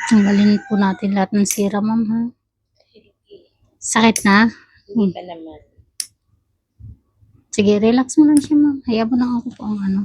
Tanggalin po natin lahat ng sira, ma'am, ha? Sakit na? Hindi pa naman. Sige, relax mo lang siya, ma'am. Hayaan mo lang ako po ang ano.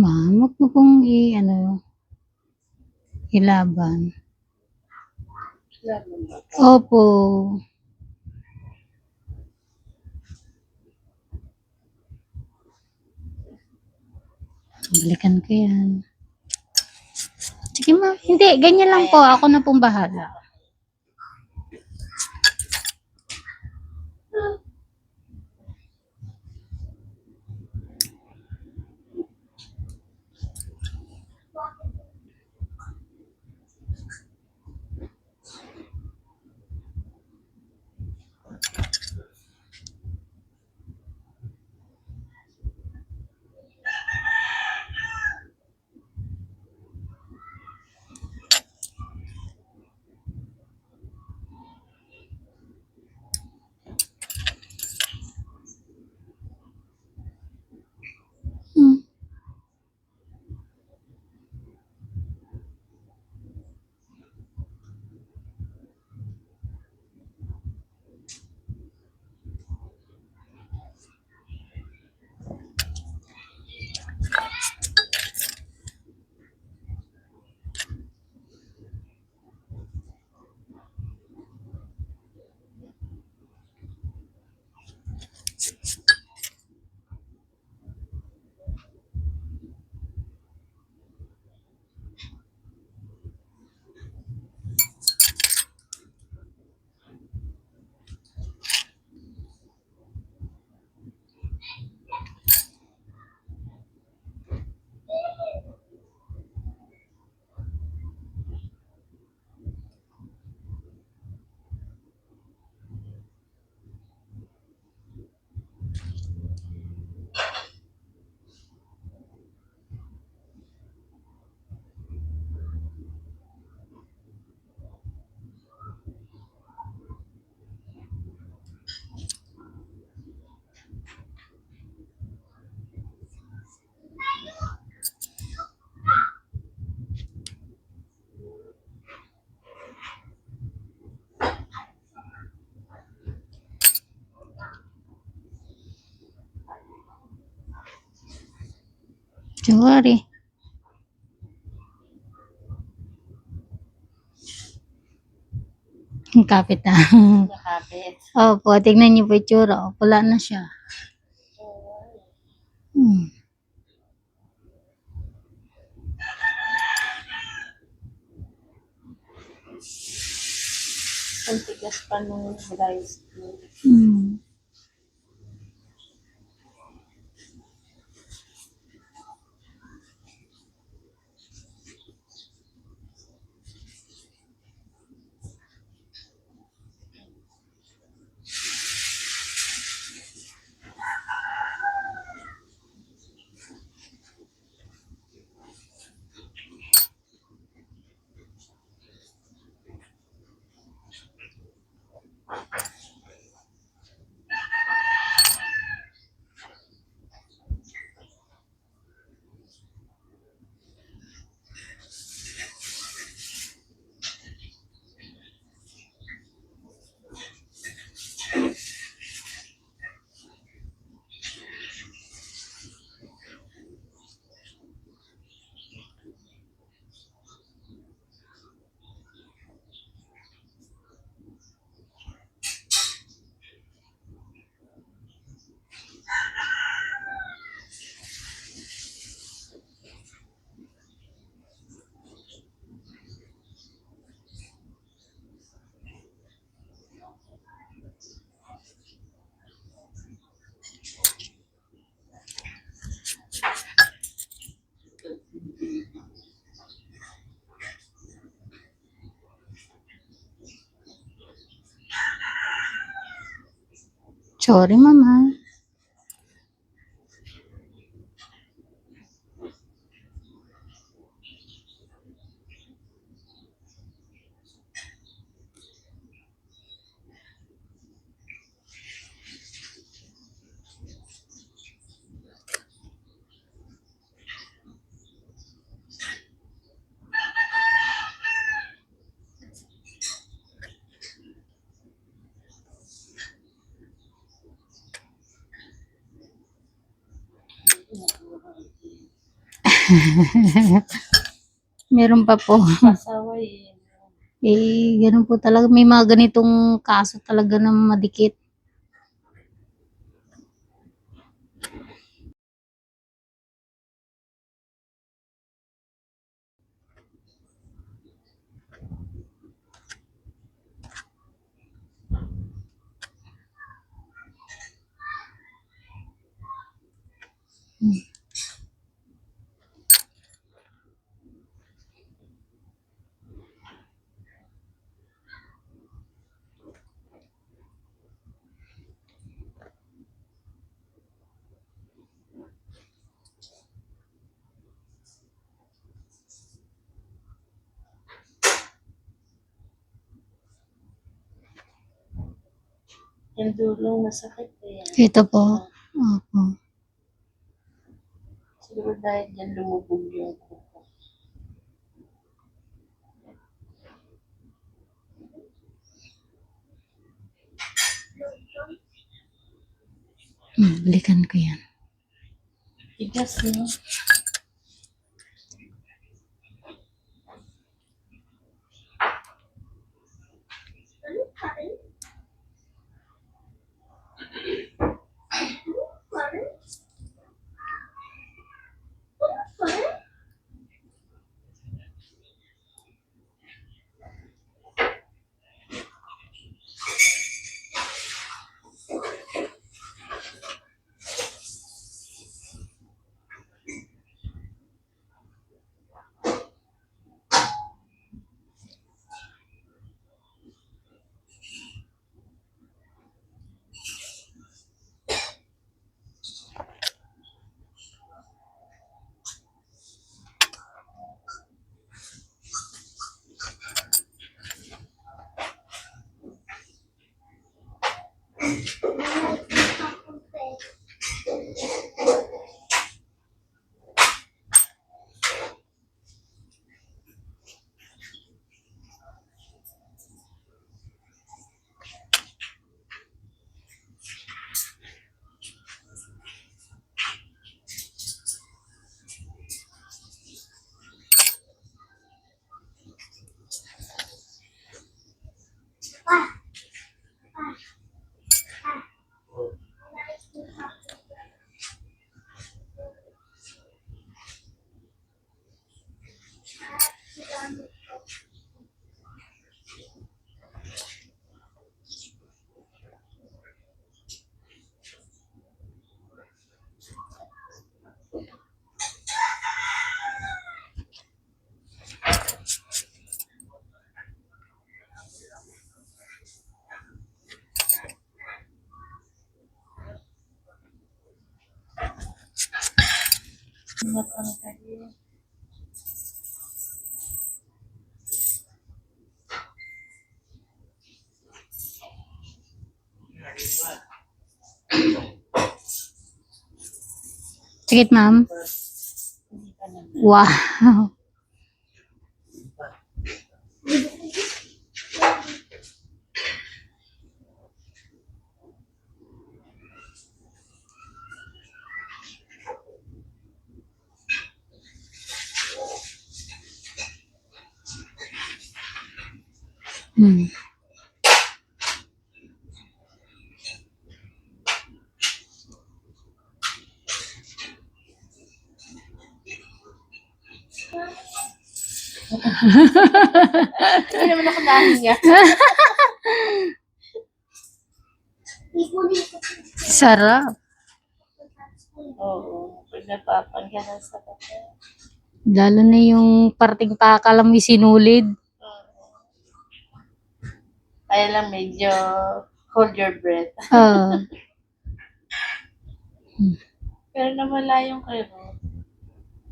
Ma'am, huwag mo pong ilaban. Laban ba? Opo. Balikan ko yan. Sige, ma'am. Hindi, ganyan lang po. Ako na pong bahala. Hmm. Don't worry. Ang kapit na. Nakapit. Opo, tignan niyo po yung tsura. O, pula na siya. Hmm. Ang tigas pa nung rice. Hmm. Sorry, ma'am, ha? Meron pa po. Pasawa eh. Ganun po talaga. May mga ganitong kaso talaga na madikit. Yung dulong masakit eh. Ito po. Opo. Siguro dahil dyan lumubog yung kuko. Balikan ko yan. Tigas no? Matangkad yun. Sakit, ma'am? Hindi ka naman. Wow. Hmm. Hindi naman ako nahinga. Sarap. Oo. Pag napapanggalan sa kanya. Lalo na yung parting pakakalam yung sinulid. Kaya lang medyo hold your breath. Ah. Pero nawala yung kero.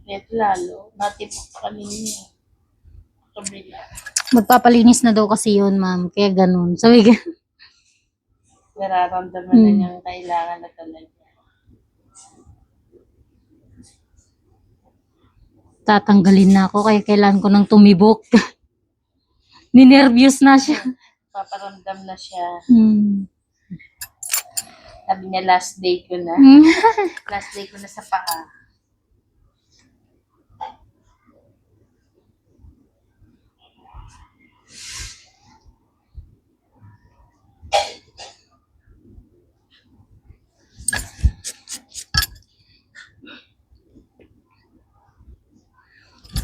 Kaya lalo, natipok pa kanina. Kabila. Magpapalinis na daw kasi yun, ma'am. Kaya ganun. Sabi ka, Nararamdaman na niyang kailangan na talaga. tatanggalin na ako. Kaya kailangan ko ng tumibok. Ninervyos na siya. Paparamdam na siya. Hmm. Sabi niya, last day ko na. Hmm. Last day ko na sa paa.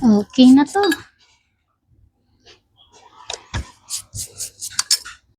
Okay na to.